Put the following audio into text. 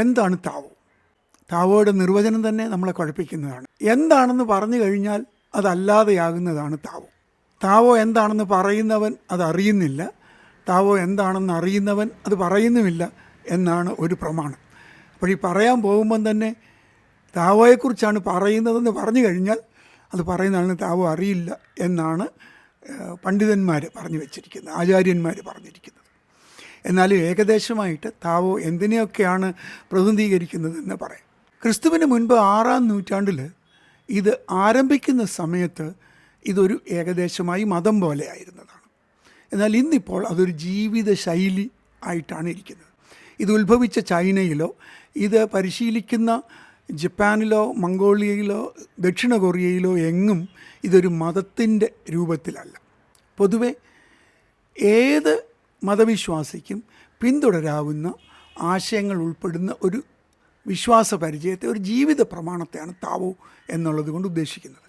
എന്താണ് താവോ? താവോയുടെ നിർവചനം തന്നെ നമ്മളെ കുഴപ്പിക്കുന്നതാണ്. എന്താണെന്ന് പറഞ്ഞു കഴിഞ്ഞാൽ അതല്ലാതെയാകുന്നതാണ് താവോ. താവോ എന്താണെന്ന് പറയുന്നവൻ അതറിയുന്നില്ല, താവോ എന്താണെന്ന് അറിയുന്നവൻ അത് പറയുന്നുമില്ല എന്നാണ് ഒരു പ്രമാണം. അപ്പോൾ ഈ പറയാൻ പോകുമ്പം തന്നെ താവോയെക്കുറിച്ചാണ് പറയുന്നതെന്ന് പറഞ്ഞു കഴിഞ്ഞാൽ അത് പറയുന്ന ആളിന് താവോ അറിയില്ല എന്നാണ് പണ്ഡിതന്മാർ പറഞ്ഞു വച്ചിരിക്കുന്നത്, ആചാര്യന്മാർ പറഞ്ഞിരിക്കുന്നത്. എന്നാലും ഏകദേശമായിട്ട് താവോ എന്തിനെയൊക്കെയാണ് പ്രതിനിധീകരിക്കുന്നതെന്ന് പറയാം. ക്രിസ്തുവിന് മുൻപ് 6-ാം നൂറ്റാണ്ടിൽ ഇത് ആരംഭിക്കുന്ന സമയത്ത് ഇതൊരു ഏകദേശമായി മതം പോലെ ആയിരുന്നതാണ്. എന്നാൽ ഇന്നിപ്പോൾ അതൊരു ജീവിത ശൈലി ആയിട്ടാണ് ഇരിക്കുന്നത്. ഇത് ഉത്ഭവിച്ച ചൈനയിലോ ഇത് പരിശീലിക്കുന്ന ജപ്പാനിലോ മംഗോളിയയിലോ ദക്ഷിണ കൊറിയയിലോ എങ്ങും ഇതൊരു മതത്തിൻ്റെ രൂപത്തിലല്ല. പൊതുവെ ഏത് മതവിശ്വാസിക്കും പിന്തുടരാവുന്ന ആശയങ്ങൾ ഉൾപ്പെടുന്ന ഒരു വിശ്വാസ പരിചയത്തെ, ഒരു ജീവിത പ്രമാണത്തെയാണ് താവോ എന്നുള്ളത് കൊണ്ട് ഉദ്ദേശിക്കുന്നത്.